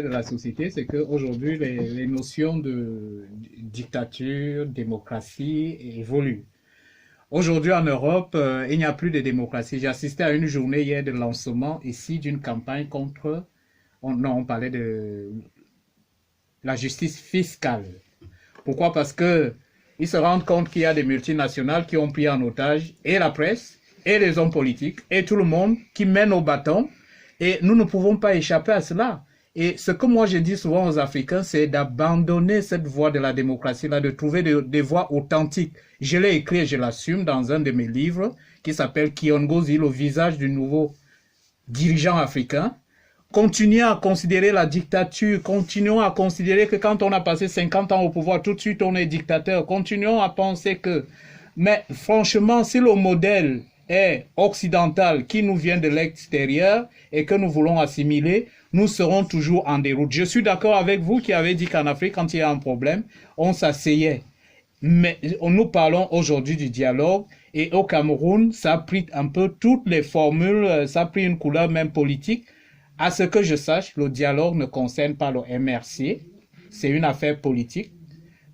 de la société, c'est qu'aujourd'hui, les notions de dictature, démocratie évoluent. Aujourd'hui, en Europe, il n'y a plus de démocratie. J'ai assisté à une journée hier de lancement ici d'une campagne contre, non, on parlait de la justice fiscale. Pourquoi? Parce que ils se rendent compte qu'il y a des multinationales qui ont pris en otage et la presse, et les hommes politiques, et tout le monde qui mène au bâton. Et nous ne pouvons pas échapper à cela. Et ce que moi je dis souvent aux Africains, c'est d'abandonner cette voie de la démocratie-là, de trouver des voies authentiques. Je l'ai écrit et je l'assume dans un de mes livres qui s'appelle Kiongozi, le visage du nouveau dirigeant africain. Continuons à considérer la dictature, continuons à considérer que quand on a passé 50 ans au pouvoir, tout de suite on est dictateur. Continuons à penser que... Mais franchement, si le modèle est occidental qui nous vient de l'extérieur et que nous voulons assimiler, nous serons toujours en déroute. Je suis d'accord avec vous qui avez dit qu'en Afrique, quand il y a un problème, on s'asseyait. Mais nous parlons aujourd'hui du dialogue et au Cameroun, ça a pris un peu toutes les formules, ça a pris une couleur même politique. À ce que je sache, le dialogue ne concerne pas le MRC, c'est une affaire politique.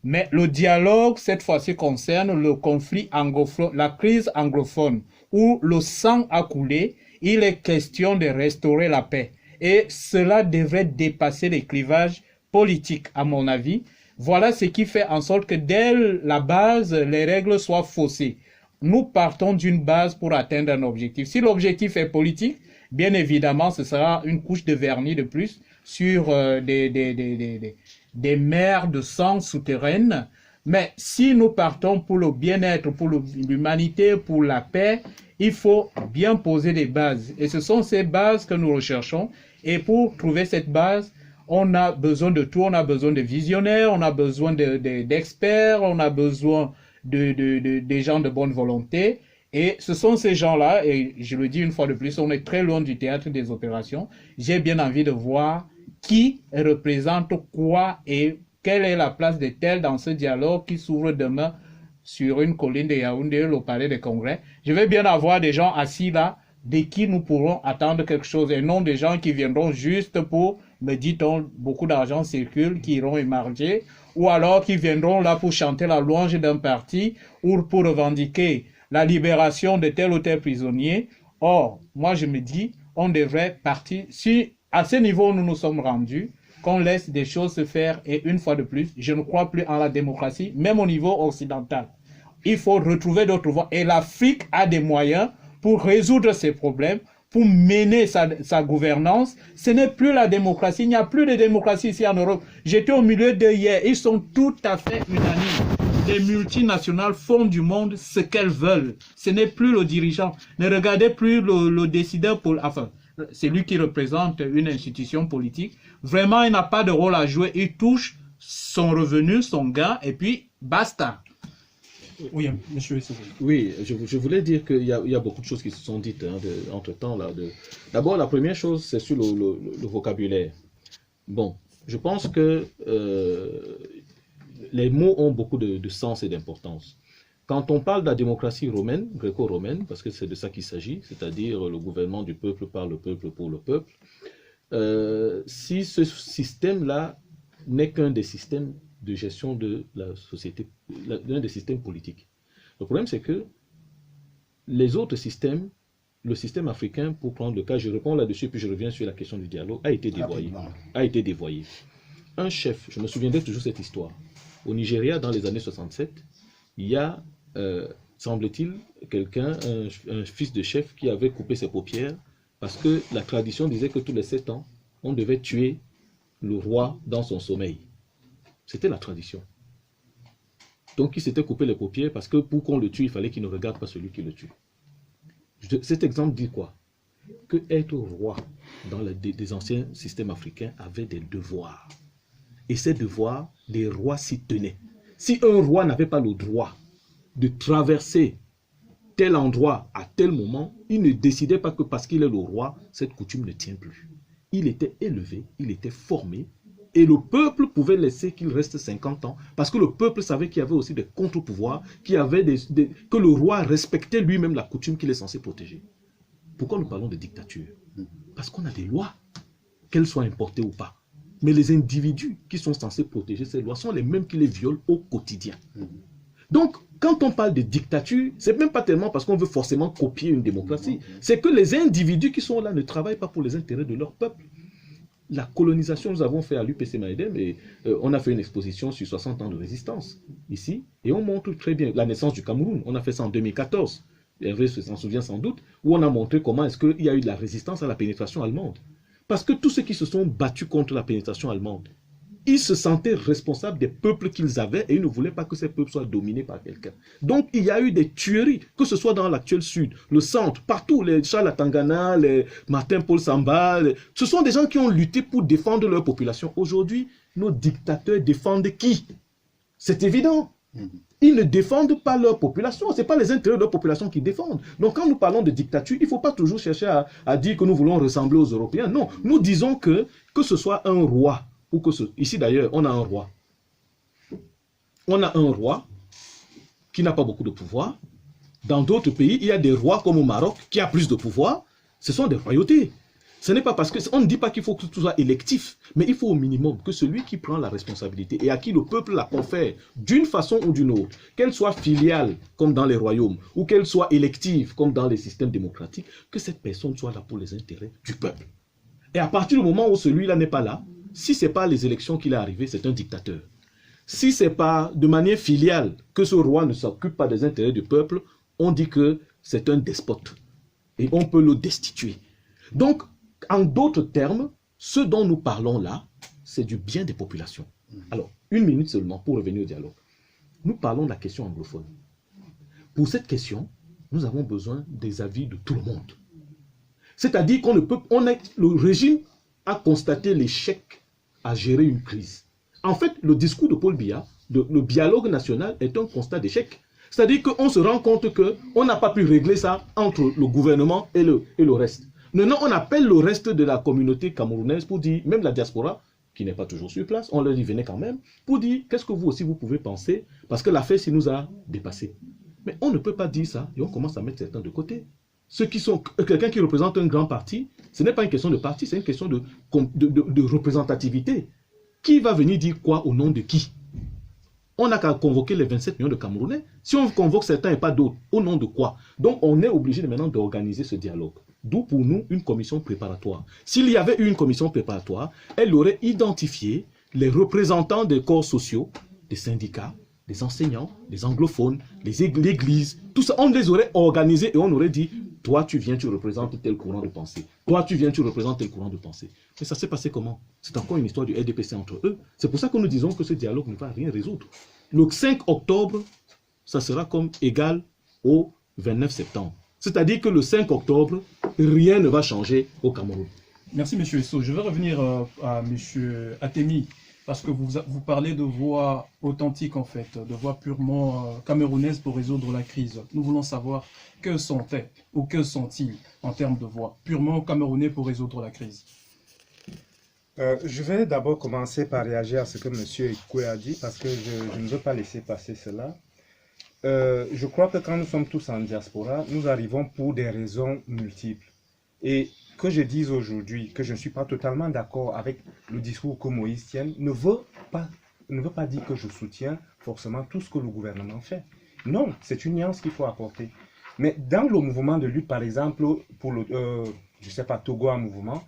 Mais le dialogue, cette fois-ci, concerne le conflit anglophone, la crise anglophone, où le sang a coulé. Il est question de restaurer la paix. Et cela devrait dépasser les clivages politiques, à mon avis. Voilà ce qui fait en sorte que dès la base, les règles soient faussées. Nous partons d'une base pour atteindre un objectif. Si l'objectif est politique, bien évidemment, ce sera une couche de vernis de plus sur des mers de sang souterraines. Mais si nous partons pour le bien-être, pour l'humanité, pour la paix, il faut bien poser des bases. Et ce sont ces bases que nous recherchons. Et pour trouver cette base, on a besoin de tout. On a besoin de visionnaires, on a besoin d'experts, on a besoin des gens de bonne volonté. Et ce sont ces gens-là, et je le dis une fois de plus, on est très loin du théâtre des opérations. J'ai bien envie de voir qui représente quoi et quelle est la place de tel dans ce dialogue qui s'ouvre demain sur une colline de Yaoundé, le palais des congrès. Je vais bien avoir des gens assis là, de qui nous pourrons attendre quelque chose, et non des gens qui viendront juste pour, me dit-on, beaucoup d'argent circule, qui iront émarger, ou alors qui viendront là pour chanter la louange d'un parti, ou pour revendiquer la libération de tel ou tel prisonnier. Or, moi je me dis, on devrait partir, si à ce niveau nous nous sommes rendus, qu'on laisse des choses se faire, et une fois de plus, je ne crois plus en la démocratie, même au niveau occidental. Il faut retrouver d'autres voies, et l'Afrique a des moyens pour résoudre ces problèmes, pour mener sa gouvernance. Ce n'est plus la démocratie, il n'y a plus de démocratie ici en Europe. J'étais au milieu d'eux hier, ils sont tout à fait unanimes. Les multinationales font du monde ce qu'elles veulent. Ce n'est plus le dirigeant. Ne regardez plus le décideur, enfin, c'est lui qui représente une institution politique. Vraiment, il n'a pas de rôle à jouer. Il touche son revenu, son gain, et puis basta. Oui, monsieur. Oui, je voulais dire qu'il y a beaucoup de choses qui se sont dites entre-temps. D'abord, la première chose, c'est sur le vocabulaire. Bon, je pense que les mots ont beaucoup de sens et d'importance. Quand on parle de la démocratie romaine, gréco-romaine, parce que c'est de ça qu'il s'agit, c'est-à-dire le gouvernement du peuple par le peuple pour le peuple, si ce système-là n'est qu'un des systèmes de gestion de la société, l'un des systèmes politiques. Le problème, c'est que les autres systèmes, le système africain, pour prendre le cas, je réponds là-dessus, puis je reviens sur la question du dialogue, a été dévoyé. Un chef, je me souviendrai toujours cette histoire. Au Nigeria, dans les années 67, il y a, semble-t-il, quelqu'un, un fils de chef qui avait coupé ses paupières parce que la tradition disait que tous les 7 ans, on devait tuer le roi dans son sommeil. C'était la tradition. Donc il s'était coupé les paupières parce que pour qu'on le tue, il fallait qu'il ne regarde pas celui qui le tue. Cet exemple dit quoi? Que être roi dans des anciens systèmes africains avait des devoirs. Et ces devoirs, les rois s'y tenaient. Si un roi n'avait pas le droit de traverser tel endroit à tel moment, il ne décidait pas que parce qu'il est le roi, cette coutume ne tient plus. Il était élevé, il était formé, et le peuple pouvait laisser qu'il reste 50 ans, parce que le peuple savait qu'il y avait aussi des contre-pouvoirs, que le roi respectait lui-même la coutume qu'il est censé protéger. Pourquoi nous parlons de dictature? Parce qu'on a des lois, qu'elles soient importées ou pas. Mais les individus qui sont censés protéger ces lois sont les mêmes qui les violent au quotidien. Donc, quand on parle de dictature, c'est même pas tellement parce qu'on veut forcément copier une démocratie. C'est que les individus qui sont là ne travaillent pas pour les intérêts de leur peuple. La colonisation, nous avons fait à l'UPC Maïdem et on a fait une exposition sur 60 ans de résistance ici et on montre très bien la naissance du Cameroun. On a fait ça en 2014. Hervé s'en souvient sans doute, où on a montré comment est-ce qu'il y a eu de la résistance à la pénétration allemande. Parce que tous ceux qui se sont battus contre la pénétration allemande, ils se sentaient responsables des peuples qu'ils avaient et ils ne voulaient pas que ces peuples soient dominés par quelqu'un. Donc il y a eu des tueries, que ce soit dans l'actuel sud, le centre, partout, les Charles Tangana, les Martin Paul Samba, ce sont des gens qui ont lutté pour défendre leur population. Aujourd'hui, nos dictateurs défendent qui? C'est évident. Ils ne défendent pas leur population, ce n'est pas les intérêts de leur population qu'ils défendent. Donc quand nous parlons de dictature, il ne faut pas toujours chercher à dire que nous voulons ressembler aux Européens. Non, nous disons que ce soit un roi, ou que ici d'ailleurs, on a un roi. On a un roi qui n'a pas beaucoup de pouvoir. Dans d'autres pays, il y a des rois comme au Maroc qui a plus de pouvoir. Ce sont des royautés. Ce n'est pas parce que on ne dit pas qu'il faut que tout soit électif, mais il faut au minimum que celui qui prend la responsabilité et à qui le peuple la confère d'une façon ou d'une autre, qu'elle soit filiale comme dans les royaumes ou qu'elle soit élective comme dans les systèmes démocratiques, que cette personne soit là pour les intérêts du peuple. Et à partir du moment où celui-là n'est pas là, si ce n'est pas les élections qu'il est arrivé, c'est un dictateur. Si ce n'est pas de manière filiale que ce roi ne s'occupe pas des intérêts du peuple, on dit que c'est un despote et on peut le destituer. Donc, en d'autres termes, ce dont nous parlons là, c'est du bien des populations. Alors, une minute seulement pour revenir au dialogue. Nous parlons de la question anglophone. Pour cette question, nous avons besoin des avis de tout le monde. C'est-à-dire qu'on ne peut, le régime a constaté l'échec à gérer une crise. En fait, le discours de Paul Biya, le dialogue national, est un constat d'échec. C'est-à-dire qu'on se rend compte qu'on n'a pas pu régler ça entre le gouvernement et le reste. Maintenant, on appelle le reste de la communauté camerounaise pour dire, même la diaspora, qui n'est pas toujours sur place, on leur dit venez quand même, pour dire qu'est-ce que vous aussi vous pouvez penser, parce que l'affaire s'y nous a dépassé. Mais on ne peut pas dire ça et on commence à mettre certains de côté. Ceux qui sont, quelqu'un qui représente un grand parti, ce n'est pas une question de parti, c'est une question de représentativité. Qui va venir dire quoi au nom de qui? On n'a qu'à convoquer les 27 millions de Camerounais. Si on convoque certains et pas d'autres, au nom de quoi? Donc on est obligé maintenant d'organiser ce dialogue. D'où pour nous une commission préparatoire. S'il y avait eu une commission préparatoire, elle aurait identifié les représentants des corps sociaux, des syndicats, des enseignants, des anglophones, l'église, tout ça, on les aurait organisés et on aurait dit, toi tu viens, tu représentes tel courant de pensée. Toi tu viens, tu représentes tel courant de pensée. Mais ça s'est passé comment? C'est encore une histoire du RDPC entre eux. C'est pour ça que nous disons que ce dialogue ne va rien résoudre. Le 5 octobre, ça sera comme égal au 29 septembre. C'est-à-dire que le 5 octobre, rien ne va changer au Cameroun. Merci, M. Esso. Je vais revenir à M. Atemi, parce que vous parlez de voix authentique, en fait, de voix purement camerounaise pour résoudre la crise. Nous voulons savoir que sont-elles ou que sont-ils en termes de voix purement camerounais pour résoudre la crise. Je vais d'abord commencer par réagir à ce que M. Ekoué a dit, parce que je ne veux pas laisser passer cela. Je crois que quand nous sommes tous en diaspora, nous arrivons pour des raisons multiples. Et que je dise aujourd'hui que je ne suis pas totalement d'accord avec le discours que Moïse tient, ne veut pas dire que je soutiens forcément tout ce que le gouvernement fait. Non, c'est une nuance qu'il faut apporter. Mais dans le mouvement de lutte, par exemple, pour le, je sais pas, Togo en mouvement,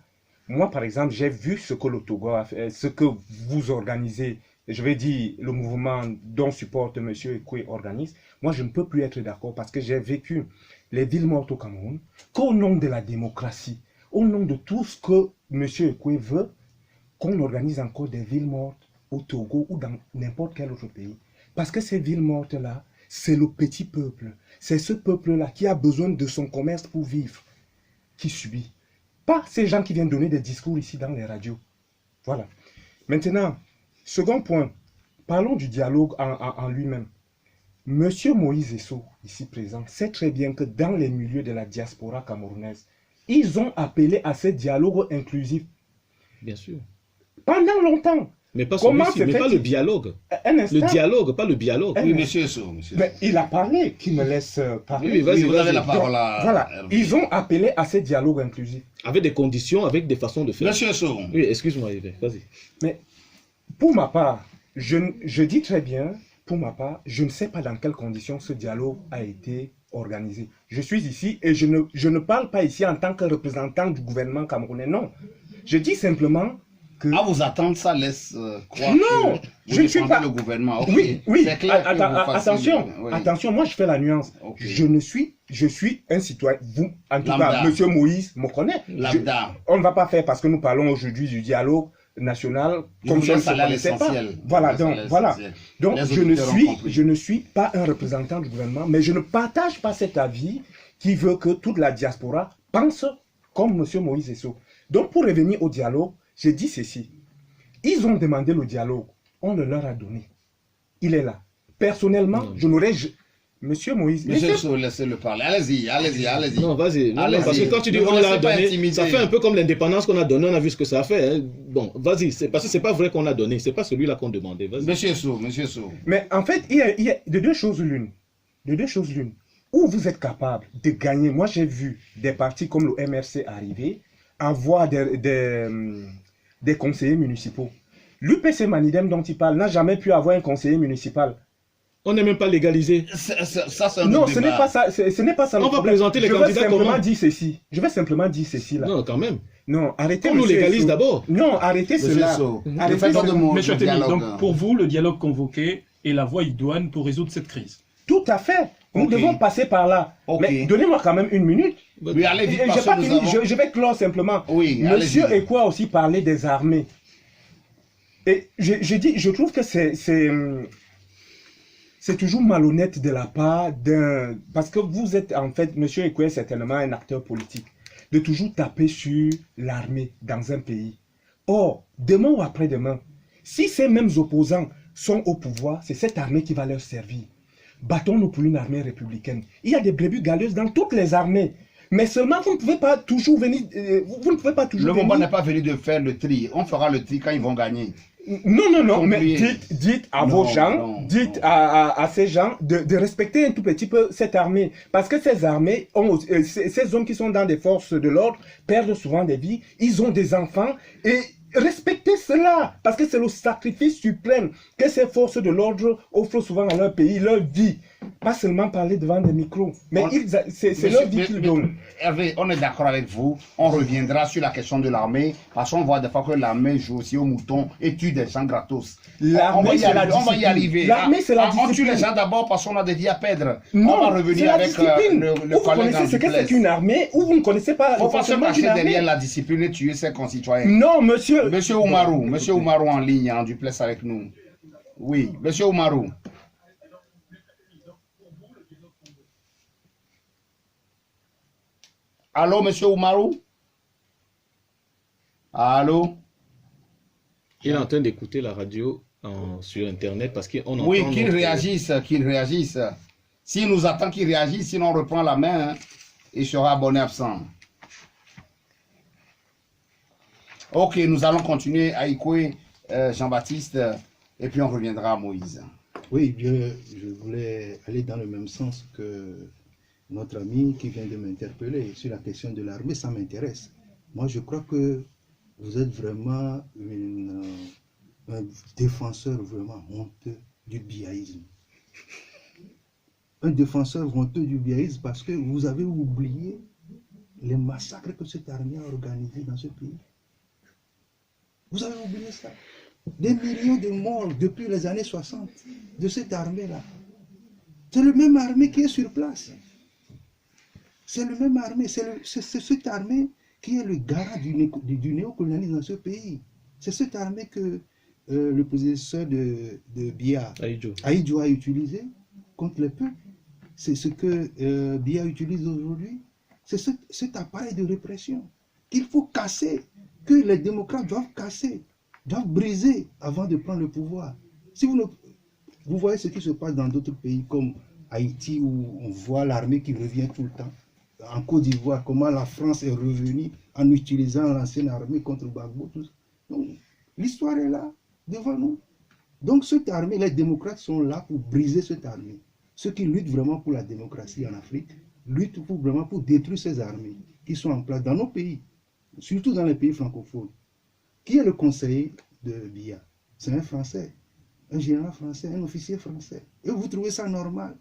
moi, par exemple, j'ai vu ce que le Togo a fait, ce que vous organisez. Je vais dire, le mouvement dont supporte M. Ekoué organise, moi je ne peux plus être d'accord parce que j'ai vécu les villes mortes au Cameroun, qu'au nom de la démocratie, au nom de tout ce que M. Ekoué veut, qu'on organise encore des villes mortes au Togo ou dans n'importe quel autre pays. Parce que ces villes mortes-là, c'est le petit peuple. C'est ce peuple-là qui a besoin de son commerce pour vivre, qui subit. Pas ces gens qui viennent donner des discours ici dans les radios. Voilà. Maintenant, second point, parlons du dialogue en lui-même. Monsieur Moïse Esso, ici présent, sait très bien que dans les milieux de la diaspora camerounaise, ils ont appelé à ce dialogue inclusif. Bien sûr. Pendant longtemps. Mais pas Comment celui-ci, se mais pas fait-il? le dialogue. Un instant. Le dialogue, pas le dialogue. Un Oui, instant. monsieur Sow, monsieur. Mais il a parlé, qu'il me laisse parler. Oui, vas-y, Oui, vous avez vas-y. la parole Donc, à... voilà, Hervé. ils ont appelé à ces dialogues inclusifs. Avec des conditions, avec des façons de faire. Monsieur Sow. Oui, excuse-moi, Yves, vas-y. Mais pour ma part, je dis très bien, pour ma part, je ne sais pas dans quelles conditions ce dialogue a été organisé. Je suis ici et je ne parle pas ici en tant que représentant du gouvernement camerounais, non. Je dis simplement que... À vous attendre, ça laisse croire Non, que je vous ne suis défendez pas... le gouvernement. Ok, Oui, oui, c'est clair que vous fassiez- attention, oui. attention, moi je fais la nuance. Ok. Je suis un citoyen, vous, en tout Lambda. cas, monsieur Moïse me connaît. Lambda. On ne va pas faire parce que nous parlons aujourd'hui du dialogue national Je comme vous si on ne laisse se aller à connaissait pas. l'essentiel. Voilà, Je vous donc, laisse voilà. l'essentiel. Donc Les je auditeurs ont compris. ne suis pas un représentant du gouvernement, mais je ne partage pas cet avis qui veut que toute la diaspora pense comme monsieur Moïse Esso. Donc pour revenir au dialogue, j'ai dit ceci. Ils ont demandé le dialogue, on le leur a donné. Il est là. Personnellement, je n'aurais... Monsieur Moïse... Monsieur laissez- Sow, laissez-le parler. Allez-y, allez-y, allez-y. Non, vas-y. Non, Allez-y. parce que quand tu dis Ne vous on l'a laissez pas donné, intimider. ça fait un peu comme l'indépendance qu'on a donnée, on a vu ce que ça a fait. Hein. Bon, vas-y, c'est parce que c'est pas vrai qu'on l'a donné, c'est pas celui-là qu'on demandait. Vas-y. Monsieur Sow, monsieur Sow. Mais en fait, il y a de deux choses l'une. De deux choses l'une. Où vous êtes capable de gagner. Moi, j'ai vu des partis comme le MRC arriver, avoir des conseillers municipaux. L'UPC Manidem dont il parle n'a jamais pu avoir un conseiller municipal. On n'est même pas légalisé. Ça, c'est un Non, autre ce n'est débat. pas ça. Ce n'est pas ça le On va problème. présenter les Je vais candidats simplement comment? dire ceci. Je vais simplement dire ceci là. Non, quand même. Non, arrêtez. On nous monsieur légalise Esso. d'abord. Non, arrêtez Monsieur cela. Sow, Arrêtez ne faites pas de cela. mots Monsieur de Atemi, dialogue. donc pour vous, le dialogue convoqué est la voie idoine pour résoudre cette crise. Tout à fait. Nous Ok. devons passer par là. Ok. Mais donnez-moi quand même une minute. Oui, allez vite, J'ai parce pas que fini, nous avons... je vais clore simplement. Oui, Monsieur allez-y. Ekwa a aussi parlé des armées. Et je trouve que c'est toujours malhonnête de la part d'un... Parce que vous êtes en fait, Monsieur Ekwa est certainement un acteur politique, de toujours taper sur l'armée dans un pays. Or, demain ou après-demain, si ces mêmes opposants sont au pouvoir, c'est cette armée qui va leur servir. Battons-nous pour une armée républicaine. Il y a des brebis galeuses dans toutes les armées. Mais seulement, vous ne pouvez pas toujours venir... vous ne pouvez pas toujours Le venir... moment n'est pas venu de faire le tri. On fera le tri quand ils vont gagner. Non, non, non, mais Concluez. dites à Non, vos gens, non, dites non. à ces gens de respecter un tout petit peu cette armée. Parce que ces armées, ces hommes qui sont dans des forces de l'ordre, perdent souvent des vies, ils ont des enfants, et respectez cela, parce que c'est le sacrifice suprême que ces forces de l'ordre offrent souvent à leur pays, leur vie. Pas seulement parler devant des micros, mais c'est leur vie qu'ils donnent. Hervé, on est d'accord avec vous. On reviendra sur la question de l'armée. Parce qu'on voit des fois que l'armée joue aussi au mouton et tue des gens gratos. L'armée, c'est la On va y discipline. arriver. L'armée, c'est la On tue discipline. les gens d'abord parce qu'on a des vies à perdre. Non, On va c'est revenir la avec discipline. le Ou vous collègue connaissez ce que c'est Duplessis. qu'une armée, ou vous ne connaissez pas Faut le pas se fonctionnement cacher d'une armée. derrière la discipline et tuer ses concitoyens. Non, monsieur. Monsieur Oumarou en ligne, en duplex avec nous. Oui, monsieur Oumarou. Allô, monsieur Oumarou? Allô? Il est en train d'écouter la radio sur Internet parce qu'on entend... Oui, qu'il notre- réagisse, qu'il réagisse. S'il nous attend qu'il réagisse, sinon on reprend la main, hein, il sera abonné absent. Ok, nous allons continuer à écouter Jean-Baptiste et puis on reviendra à Moïse. Oui, je voulais aller dans le même sens que notre ami qui vient de m'interpeller sur la question de l'armée, ça m'intéresse. Moi, je crois que vous êtes vraiment un défenseur vraiment honteux du biaïsme. Un défenseur honteux du biaïsme parce que vous avez oublié les massacres que cette armée a organisés dans ce pays. Vous avez oublié ça. Des millions de morts depuis les années 60 de cette armée-là. C'est le même armée qui est sur place. C'est le même armée. C'est cette armée qui est le garant du néocolonialisme dans ce pays. C'est cette armée que le prédécesseur de Biya, Ahidjo, a utilisé contre les peuples. C'est ce que Biya utilise aujourd'hui. C'est cet appareil de répression qu'il faut casser, que les démocrates doivent casser, doivent briser avant de prendre le pouvoir. Si vous voyez ce qui se passe dans d'autres pays comme Haïti, où on voit l'armée qui revient tout le temps. En Côte d'Ivoire, comment la France est revenue en utilisant l'ancienne armée contre Gbagbo. Donc, l'histoire est là. devant nous. Donc cette armée, les démocrates sont là pour briser cette armée. Ceux qui luttent vraiment pour la démocratie en Afrique luttent vraiment pour détruire ces armées qui sont en place dans nos pays, surtout dans les pays francophones. Qui est le conseiller de Biya? C'est un Français, un général français, un officier français. Et vous trouvez ça normal?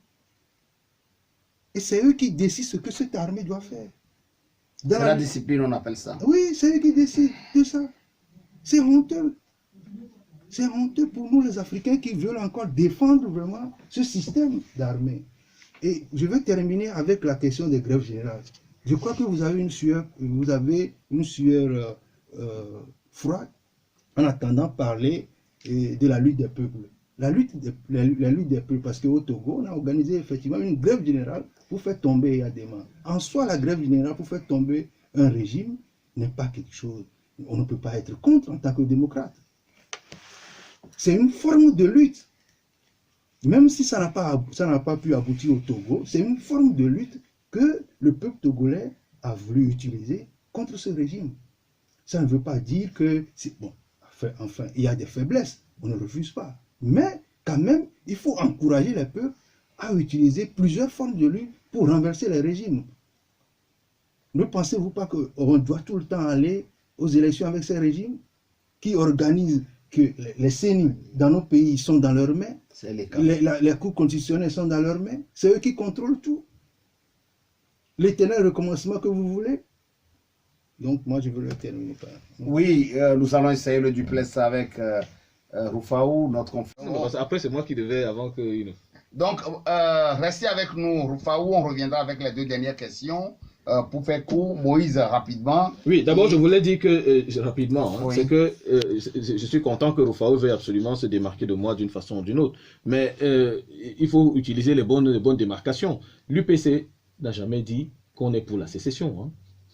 Et c'est eux qui décident ce que cette armée doit faire. C'est la discipline, on appelle ça. Oui, c'est eux qui décident de ça. C'est honteux. C'est honteux pour nous les Africains qui veulent encore défendre vraiment ce système d'armée. Et je vais terminer avec la question des grèves générales. Je crois que vous avez une sueur froide en attendant parler de la lutte des peuples. La lutte des peuples, parce qu'au Togo, on a organisé effectivement une grève générale pour faire tomber Yadema. En soi, la grève générale pour faire tomber un régime n'est pas quelque chose. On ne peut pas être contre en tant que démocrate. C'est une forme de lutte. Même si ça n'a pas pu aboutir au Togo, c'est une forme de lutte que le peuple togolais a voulu utiliser contre ce régime. Ça ne veut pas dire que... Bon, enfin, il y a des faiblesses, on ne refuse pas. Mais quand même, il faut encourager les peuples à utiliser plusieurs formes de lutte pour renverser les régimes. Ne pensez-vous pas qu'on doit tout le temps aller aux élections avec ces régimes qui organisent que les CENI dans nos pays sont dans leurs mains, les cours constitutionnels sont dans leurs mains, c'est eux qui contrôlent tout. L'éternel recommencement que vous voulez. Donc moi je veux le terminer par... Oui, nous allons essayer le duplex avec Rufaou, notre confrère. Après c'est moi qui devais avant que... Donc restez avec nous Rufaou, on reviendra avec les deux dernières questions. Pour faire court, Moïse, rapidement. Oui, d'abord, je voulais dire que, rapidement, oui. c'est que je suis content que Rufaou veuille absolument se démarquer de moi d'une façon ou d'une autre. Mais il faut utiliser les bonnes démarcations. L'UPC n'a jamais dit qu'on est pour la sécession. Hein.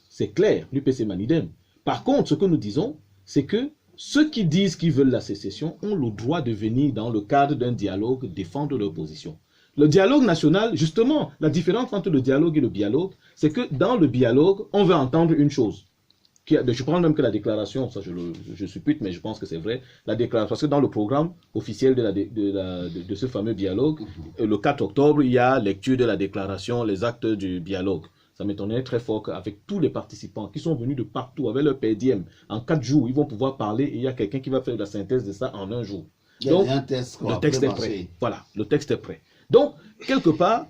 C'est clair, l'UPC Manidem. Par contre, ce que nous disons, c'est que ceux qui disent qu'ils veulent la sécession ont le droit de venir dans le cadre d'un dialogue défendre leur position. Le dialogue national, justement, la différence entre le dialogue et le bialogue, c'est que dans le bialogue, on veut entendre une chose. Je prends même que la déclaration, ça je suppute, mais je pense que c'est vrai, la déclaration, parce que dans le programme officiel de ce fameux dialogue, le 4 octobre, il y a lecture de la déclaration, les actes du dialogue. Ça m'étonnerait très fort qu'avec tous les participants qui sont venus de partout, avec leur PDM, en 4 jours, ils vont pouvoir parler et il y a quelqu'un qui va faire la synthèse de ça en 1 jour. Donc, le texte est prêt. Voilà, le texte est prêt. Donc, quelque part,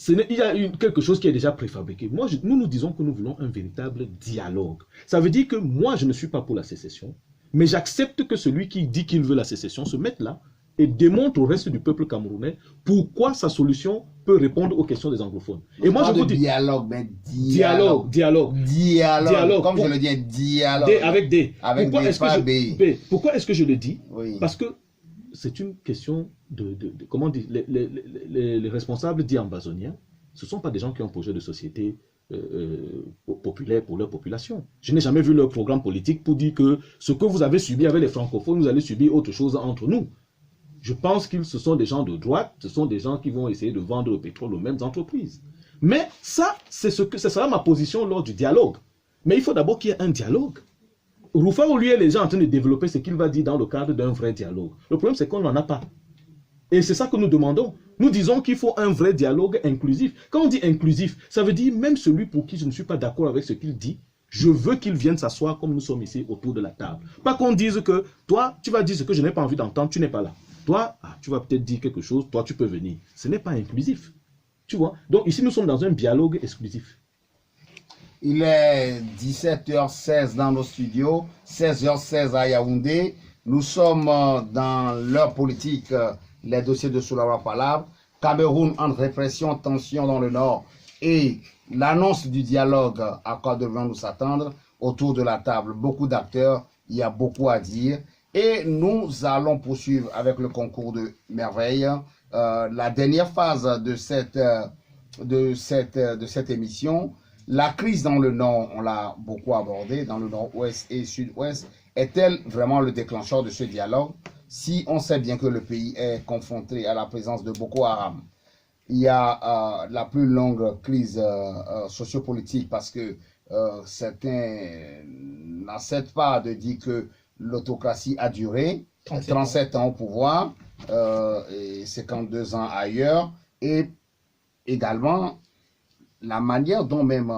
il y a quelque chose qui est déjà préfabriqué. Nous disons que nous voulons un véritable dialogue. Ça veut dire que moi, je ne suis pas pour la sécession, mais j'accepte que celui qui dit qu'il veut la sécession se mette là et démontre au reste du peuple camerounais pourquoi sa solution peut répondre aux questions des anglophones. Et moi, je vous dis... Dialogue, mais dialogue. Comme je le dis, dialogue. Avec D. Avec pourquoi est-ce que je le dis? Oui. Parce que c'est une question comment dire, les responsables dits ambazoniens, ce ne sont pas des gens qui ont un projet de société populaire pour leur population. Je n'ai jamais vu leur programme politique pour dire que ce que vous avez subi avec les francophones, vous allez subir autre chose entre nous. Je pense que ce sont des gens de droite, ce sont des gens qui vont essayer de vendre le pétrole aux mêmes entreprises. Mais ça, ce sera ma position lors du dialogue. Mais il faut d'abord qu'il y ait un dialogue. Rufaou, lui, est déjà en train de développer ce qu'il va dire dans le cadre d'un vrai dialogue. Le problème, c'est qu'on n'en a pas. Et c'est ça que nous demandons. Nous disons qu'il faut un vrai dialogue inclusif. Quand on dit inclusif, ça veut dire même celui pour qui je ne suis pas d'accord avec ce qu'il dit, je veux qu'il vienne s'asseoir comme nous sommes ici autour de la table. Pas qu'on dise que toi, tu vas dire ce que je n'ai pas envie d'entendre, tu n'es pas là. Toi, tu vas peut-être dire quelque chose, toi, tu peux venir. Ce n'est pas inclusif. Tu vois? Donc ici, nous sommes dans un dialogue exclusif. Il est 17h16 dans nos studios, 16h16 à Yaoundé. Nous sommes dans l'heure politique, les dossiers de Soulawa Palabre. Cameroun en répression, tension dans le nord et l'annonce du dialogue à quoi devons-nous s'attendre autour de la table. Beaucoup d'acteurs, il y a beaucoup à dire. Et nous allons poursuivre avec le concours de merveilles. La dernière phase de cette émission. La crise dans le nord, on l'a beaucoup abordé, dans le nord-ouest et sud-ouest, est-elle vraiment le déclencheur de ce dialogue? Si on sait bien que le pays est confronté à la présence de Boko Haram, il y a la plus longue crise sociopolitique parce que certains n'acceptent pas de dire que l'autocratie a duré 37 ans au pouvoir, et 52 ans ailleurs, et également la manière dont même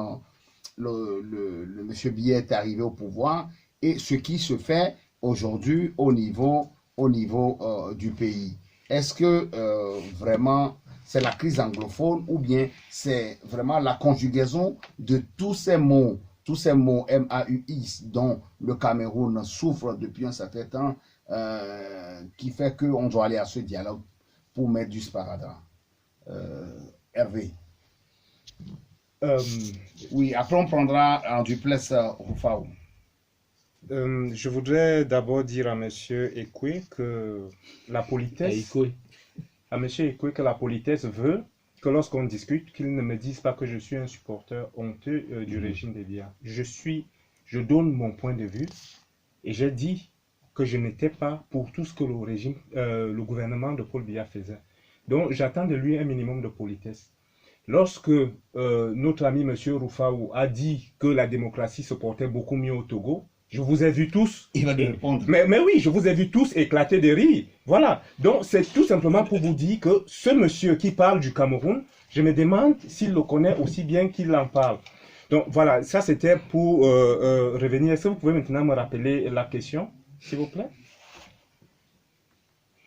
le monsieur Biya est arrivé au pouvoir et ce qui se fait aujourd'hui au niveau du pays. Est-ce que vraiment c'est la crise anglophone ou bien c'est vraiment la conjugaison de tous ces mots MAUX dont le Cameroun souffre depuis un certain temps qui fait qu'on doit aller à ce dialogue pour mettre du sparadrap. Hervé. Oui, après on prendra en duplex Rufao. Je voudrais d'abord dire à M. Ekwe que la politesse... À M. Ekwe que la politesse veut que lorsqu'on discute, qu'il ne me dise pas que je suis un supporter honteux du régime des Biya. Je donne mon point de vue et j'ai dit que je n'étais pas pour tout ce que le gouvernement de Paul Biya faisait. Donc j'attends de lui un minimum de politesse. Lorsque notre ami M. Rufao a dit que la démocratie se portait beaucoup mieux au Togo, je vous ai vus tous. Il va lui répondre. Mais oui, je vous ai vus tous éclater de rire. Voilà. Donc, c'est tout simplement pour vous dire que ce monsieur qui parle du Cameroun, je me demande s'il le connaît aussi bien qu'il en parle. Donc, voilà. Ça, c'était pour revenir. Est-ce que vous pouvez maintenant me rappeler la question, s'il vous plaît?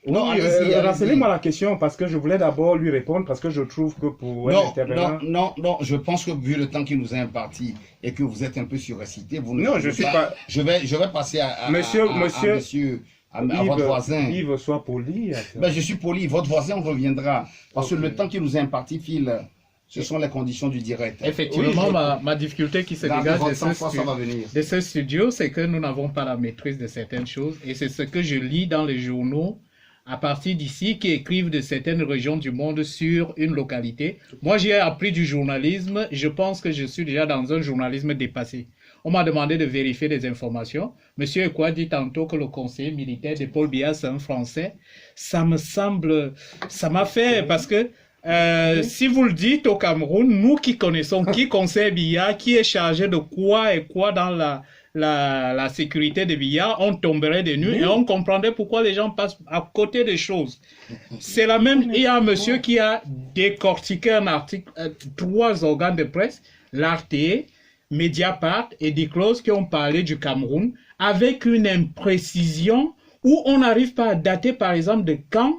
Non, Oui, rappelez-moi la question parce que je voulais d'abord lui répondre parce que je trouve que pour un intervenant... Non, je pense que vu le temps qui nous est imparti et que vous êtes un peu surrécité, vous ne... Non, je suis pas... Je vais passer à votre voisin. Yves, sois poli. Ben, je suis poli, votre voisin reviendra. Parce que le temps qui nous est imparti file... Ce sont les conditions du direct. Effectivement, oui, ma difficulté qui se dégage de ce studio, c'est que nous n'avons pas la maîtrise de certaines choses. Et c'est ce que je lis dans les journaux à partir d'ici qui écrivent de certaines régions du monde sur une localité. Moi, j'ai appris du journalisme. Je pense que je suis déjà dans un journalisme dépassé. On m'a demandé de vérifier des informations. Monsieur Ekwa dit tantôt que le conseiller militaire de Paul Biya, c'est un Français. Ça me semble... Ça m'a fait... Parce que si vous le dites au Cameroun, nous qui connaissons qui conseille Biya, qui est chargé de quoi et quoi dans la sécurité de Biya, on tomberait de nues et on comprendrait pourquoi les gens passent à côté des choses. C'est la même... Il y a un monsieur qui a décortiqué un article, 3 organes de presse, l'RT, Mediapart et Diclos qui ont parlé du Cameroun avec une imprécision où on n'arrive pas à dater par exemple de quand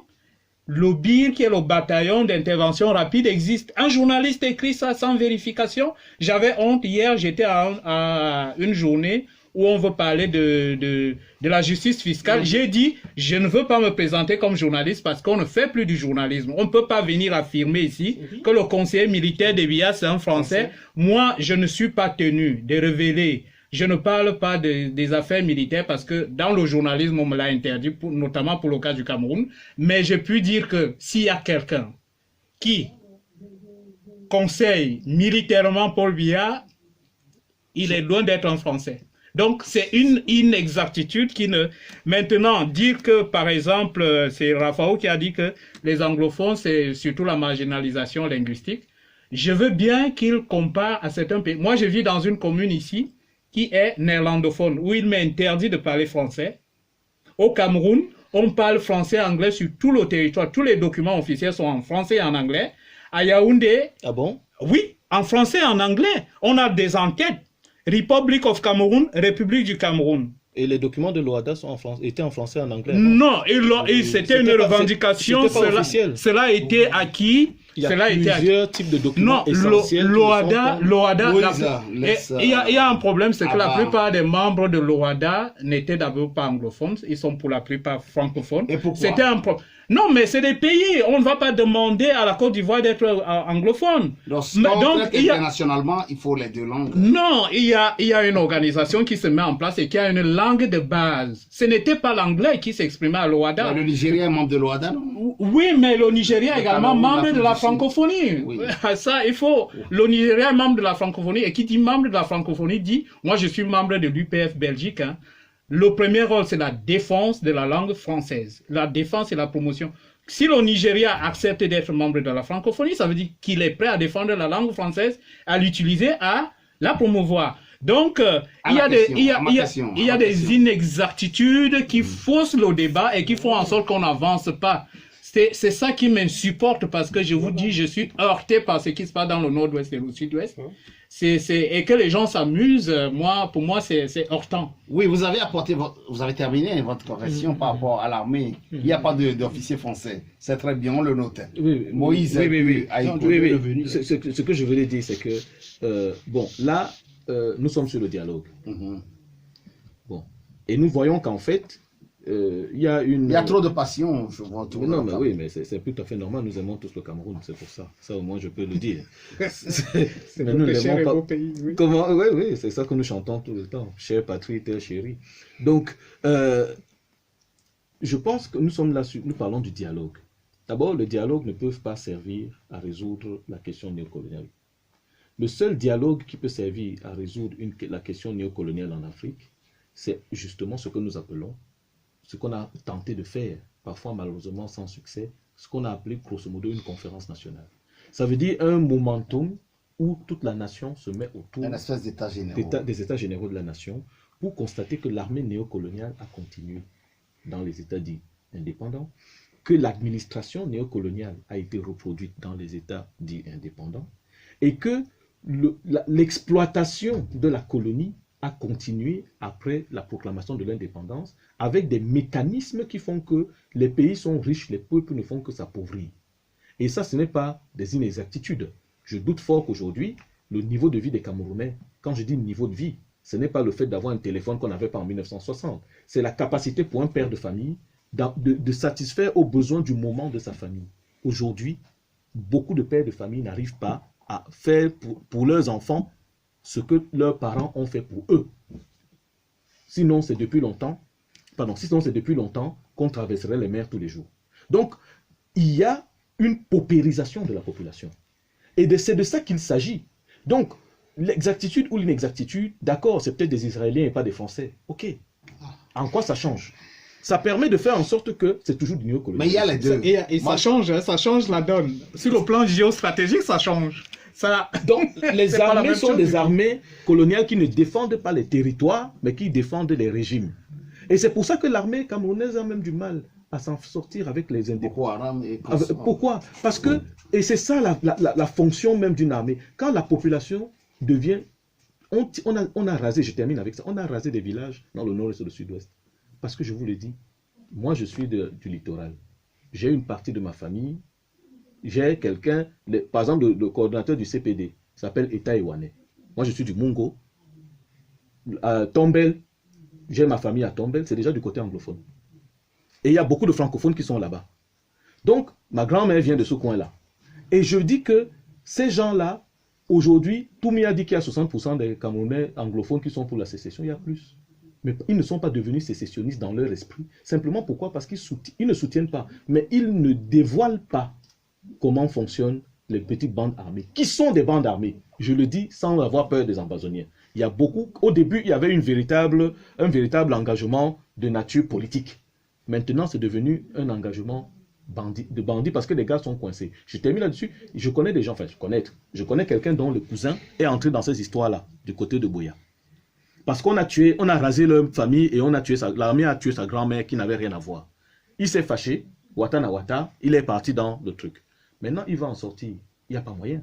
le BIR, qui est le bataillon d'intervention rapide, existe. Un journaliste écrit ça sans vérification. J'avais honte. Hier, j'étais à une journée où on veut parler de la justice fiscale. J'ai dit, je ne veux pas me présenter comme journaliste parce qu'on ne fait plus du journalisme. On ne peut pas venir affirmer ici que le conseiller militaire de Biya, c'est un Français. Moi, je ne suis pas tenu de révéler. Je ne parle pas des affaires militaires parce que dans le journalisme, on me l'a interdit, notamment pour le cas du Cameroun. Mais je puis dire que s'il y a quelqu'un qui conseille militairement Paul Biya, il est loin d'être un Français. Donc, c'est une inexactitude qui ne... Maintenant, dire que, par exemple, c'est Rafao qui a dit que les anglophones, c'est surtout la marginalisation linguistique. Je veux bien qu'il compare à certains pays. Moi, je vis dans une commune ici qui est néerlandophone, où il m'est interdit de parler français. Au Cameroun, on parle français et anglais sur tout le territoire. Tous les documents officiels sont en français et en anglais. À Yaoundé... Ah bon? Oui, en français et en anglais. On a des enquêtes. Republic of Cameroon, République du Cameroun. Et les documents de l'OADA étaient en français et en anglais? Non, c'était une revendication. Cela a été acquis. Il y a plusieurs types de documents essentiels. L'OADA, il y a un problème, c'est que la plupart des membres de l'OADA n'étaient d'abord pas anglophones, ils sont pour la plupart francophones. Et pourquoi? C'était un problème. Non, mais c'est des pays, on ne va pas demander à la Côte d'Ivoire d'être anglophone. Donc internationalement, il faut les deux langues. Non, il y a une organisation qui se met en place et qui a une langue de base. Ce n'était pas l'anglais qui s'exprimait à l'OADA. Le Nigeria est membre de l'OADA, non? Oui, mais le Nigeria est également membre de la francophonie. Oui. Ça, il faut... Le Nigeria est membre de la francophonie et qui dit membre de la francophonie dit, moi je suis membre de l'UPF Belgique, hein. Le premier rôle, c'est la défense de la langue française. La défense et la promotion. Si le Nigeria accepte d'être membre de la francophonie, ça veut dire qu'il est prêt à défendre la langue française, à l'utiliser, à la promouvoir. Donc, il y a des inexactitudes qui faussent le débat et qui font en sorte qu'on n'avance pas. C'est ça qui m'insupporte parce que je vous dis, je suis heurté par ce qui se passe dans le nord-ouest et le sud-ouest. Et que les gens s'amusent, pour moi, c'est heurtant. Oui, vous avez terminé votre correction par rapport à l'armée. Il n'y a pas d'officier français. C'est très bien, on le note. Oui, Moïse oui. Ce que je voulais dire, c'est que, bon, là, nous sommes sur le dialogue. Bon. Et nous voyons qu'en fait, il y a trop de passion, je vois tout. Non, mais oui, mais c'est tout à fait normal. Nous aimons tous le Cameroun, c'est pour ça. Ça, au moins, je peux le dire. C'est mais nous cher beau pays, oui. Comment? Oui, c'est ça que nous chantons tout le temps. Chère patrie, terre chérie. Donc, je pense que nous sommes là, nous parlons du dialogue. D'abord, le dialogue ne peut pas servir à résoudre la question néocoloniale. Le seul dialogue qui peut servir à résoudre la question néocoloniale en Afrique, c'est justement ce que nous appelons, ce qu'on a tenté de faire, parfois malheureusement sans succès, ce qu'on a appelé grosso modo une conférence nationale. Ça veut dire un momentum où toute la nation se met autour des états généraux de la nation pour constater que l'armée néocoloniale a continué dans les états dits indépendants, que l'administration néocoloniale a été reproduite dans les états dits indépendants et que l'exploitation de la colonie a continué après la proclamation de l'indépendance avec des mécanismes qui font que les pays sont riches, les peuples ne font que s'appauvrir. Et ça, ce n'est pas des inexactitudes. Je doute fort qu'aujourd'hui, le niveau de vie des Camerounais, quand je dis niveau de vie, ce n'est pas le fait d'avoir un téléphone qu'on n'avait pas en 1960. C'est la capacité pour un père de famille de satisfaire aux besoins du moment de sa famille. Aujourd'hui, beaucoup de pères de famille n'arrivent pas à faire pour leurs enfants ce que leurs parents ont fait pour eux. Sinon, c'est depuis longtemps qu'on traverserait les mers tous les jours. Donc, il y a une paupérisation de la population. Et c'est de ça qu'il s'agit. Donc, l'exactitude ou l'inexactitude, d'accord, c'est peut-être des Israéliens et pas des Français. Ok. En quoi ça change? Ça permet de faire en sorte que c'est toujours du néocolonialisme. Mais il y a les deux. Et ça change la donne. Sur le plan géostratégique, ça change. Donc, les armées sont des armées coloniales qui ne défendent pas les territoires, mais qui défendent les régimes. Et c'est pour ça que l'armée camerounaise a même du mal à s'en sortir avec les indépendants. Pourquoi? Parce que, et c'est ça la fonction même d'une armée, quand la population devient... On a rasé, je termine avec ça, on a rasé des villages dans le nord et le sud-ouest. Parce que je vous le dis, moi je suis du littoral. J'ai une partie de ma famille, j'ai quelqu'un, par exemple le coordonnateur du CPD, s'appelle Eta Iwane. Moi je suis du Mungo. À Tombel, j'ai ma famille à Tombel, c'est déjà du côté anglophone. Et il y a beaucoup de francophones qui sont là-bas. Donc, ma grand-mère vient de ce coin-là. Et je dis que ces gens-là, aujourd'hui, Toumi a dit qu'il y a 60% des Camerounais anglophones qui sont pour la sécession, il y a plus. Mais ils ne sont pas devenus sécessionnistes dans leur esprit. Simplement pourquoi? Parce qu'ils ne soutiennent pas. Mais ils ne dévoilent pas comment fonctionnent les petites bandes armées, qui sont des bandes armées. Je le dis sans avoir peur des empoisonniers. Il y a beaucoup, au début, il y avait un véritable engagement de nature politique. Maintenant, c'est devenu un engagement de bandits parce que les gars sont coincés. Je termine là-dessus. Je connais des gens, enfin, je connais quelqu'un dont le cousin est entré dans ces histoires-là, du côté de Boya. Parce qu'on a rasé leur famille et l'armée a tué sa grand-mère qui n'avait rien à voir. Il s'est fâché, Wata, il est parti dans le truc. Maintenant, il va en sortir. Il n'y a pas moyen.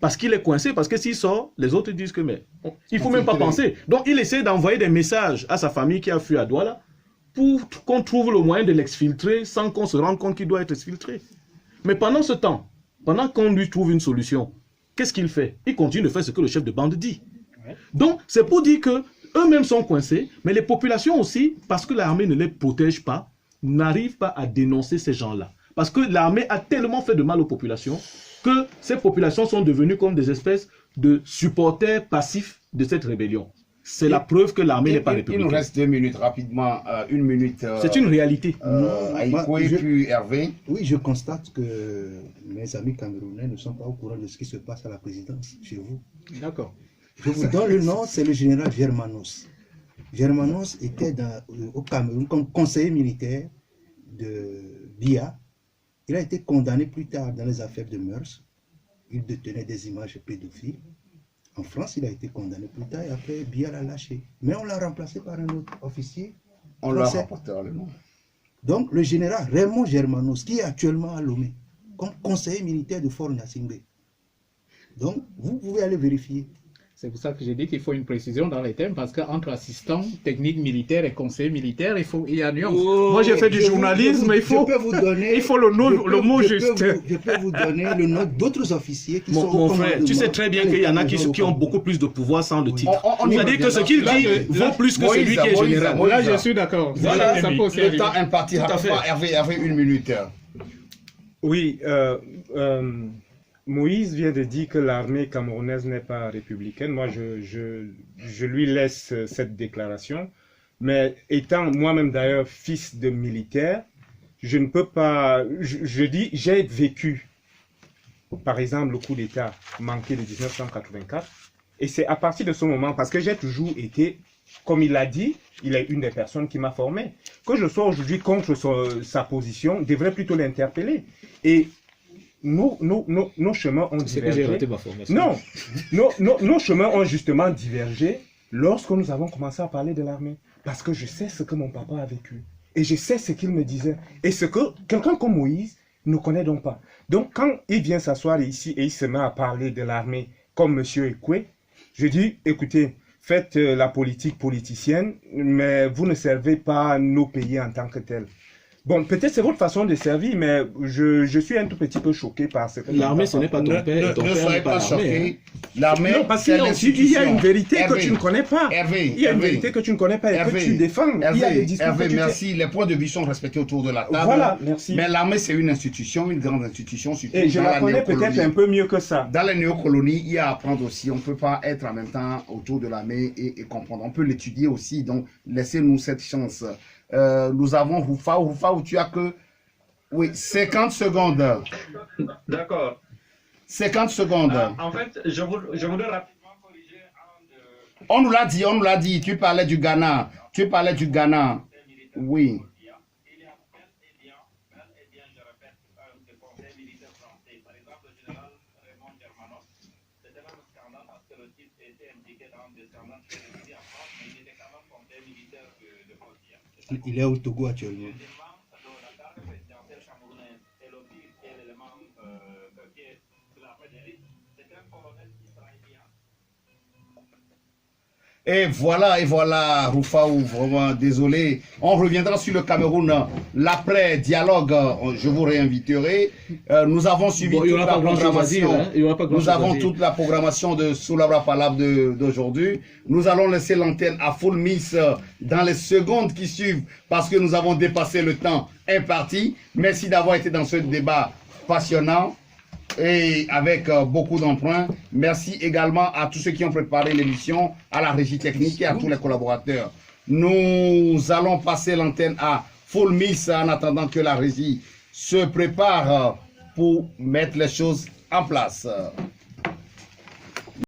Parce qu'il est coincé, parce que s'il sort, les autres disent que il ne faut même pas penser. Donc, il essaie d'envoyer des messages à sa famille qui a fui à Douala pour qu'on trouve le moyen de l'exfiltrer sans qu'on se rende compte qu'il doit être exfiltré. Mais pendant ce temps, pendant qu'on lui trouve une solution, qu'est-ce qu'il fait? Il continue de faire ce que le chef de bande dit. Donc, c'est pour dire que eux-mêmes sont coincés, mais les populations aussi, parce que l'armée ne les protège pas, n'arrivent pas à dénoncer ces gens-là. Parce que l'armée a tellement fait de mal aux populations que ces populations sont devenues comme des espèces de supporters passifs de cette rébellion. C'est la preuve que l'armée n'est pas républicaine. Il nous reste 2 minutes, rapidement, 1 minute. C'est une réalité. Puis Hervé. Oui, je constate que mes amis camerounais ne sont pas au courant de ce qui se passe à la présidence chez vous. D'accord. Je vous donne le nom, c'est le général Germanos. Germanos était au Cameroun comme conseiller militaire de Biya. Il a été condamné plus tard dans les affaires de mœurs. Il détenait des images pédophiles. En France, il a été condamné plus tard et après, Biya l'a lâché. Mais on l'a remplacé par un autre officier. On leur français. rapportera le nom. Donc, le général Raymond Germanos, qui est actuellement à Lomé, comme conseiller militaire de Fort Gnassingbé. Donc, vous pouvez aller vérifier. C'est pour ça que j'ai dit qu'il faut une précision dans les termes, parce qu'entre assistant technique militaire et conseiller militaire, il y a nuance. Moi, j'ai fait du journalisme, il faut le mot juste. Je peux vous donner le nom d'autres officiers qui sont Mon au frère, tu sais commandement. très bien qu'il y en a qui ont beaucoup plus de pouvoir sans le titre. On y C'est-à-dire que ce qu'il dit vaut plus que celui qui est général. Là, je suis d'accord. Voilà, Ça peut aussi Le arriver. temps imparti Tout à fait. rapidement. Hervé, une minute. Oui, Moïse vient de dire que l'armée camerounaise n'est pas républicaine. Moi, je lui laisse cette déclaration. Mais étant moi-même d'ailleurs fils de militaire, je ne peux pas... Je dis, j'ai vécu, par exemple, le coup d'État manqué de 1984. Et c'est à partir de ce moment, parce que j'ai toujours été, comme il l'a dit, il est une des personnes qui m'a formé. Que je sois aujourd'hui contre sa position, devrait plutôt l'interpeller. Et nos chemins ont C'est que j'ai raté divergé. ma formation. Non, nos chemins ont justement divergé lorsque nous avons commencé à parler de l'armée. Parce que je sais ce que mon papa a vécu. Et je sais ce qu'il me disait. Et ce que quelqu'un comme Moïse ne connaît donc pas. Donc quand il vient s'asseoir ici et il se met à parler de l'armée comme M. Ekwe, je dis, écoutez, faites la politique politicienne, mais vous ne servez pas nos pays en tant que tels. Bon, peut-être c'est votre façon de servir, mais je suis un tout petit peu choqué par ce que... L'armée, ce n'est pas ton père. Ton Ne père soyez n'est pas pas l'armée. choqués. L'armée, Non, parce c'est qu'il y a aussi il y a une vérité que tu ne connais pas. Hervé, Il y a une Hervé. vérité que tu ne connais pas et Hervé, que tu défends. Il y a des discours Hervé, que tu merci. Les points de vue sont respectés autour de la table. Voilà, merci. Mais l'armée, c'est une institution, une grande institution, surtout Et je dans la la connais peut-être néocolonie. un peu mieux que ça. Dans la néocolonie, il y a à apprendre aussi. On ne peut pas être en même temps autour de l'armée et comprendre. On peut l'étudier aussi. Donc, laissez-nous cette chance. Nous avons Roufa. Roufa, où tu as que... Oui, 50 secondes. D'accord. 50 secondes. En fait, je voudrais rapidement corriger un de... On nous l'a dit. Tu parlais du Ghana. Oui. Il y a bel et bien, je répète, des conseils militaires français. Par exemple, le général Raymond Germanos, c'était même un scandale parce que le type était impliqué dans des scandales très réussis en France, mais il était quand même conseiller militaire de Frontière. Il est au Togo actuellement. Deuxièmement, la carte présidentielle camerounaise et le pire est l'élément qui est de l'armée d'élite, c'est un colonel israélien. Et voilà, Roufaou, vraiment désolé. On reviendra sur le Cameroun. L'après-dialogue, je vous réinviterai. Nous avons suivi Bon, il y toute aura la pas grand-chose à dire, programmation. hein. Il y aura pas Nous grand-chose à avons dire. toute la programmation de Soulabra Palab d'aujourd'hui. Nous allons laisser l'antenne à Full Miss dans les secondes qui suivent parce que nous avons dépassé le temps imparti. Merci d'avoir été dans ce débat passionnant et avec beaucoup d'emprunts. Merci également à tous ceux qui ont préparé l'émission, à la régie technique et à tous les collaborateurs. Nous allons passer l'antenne à Full Miss en attendant que la régie se prépare pour mettre les choses en place.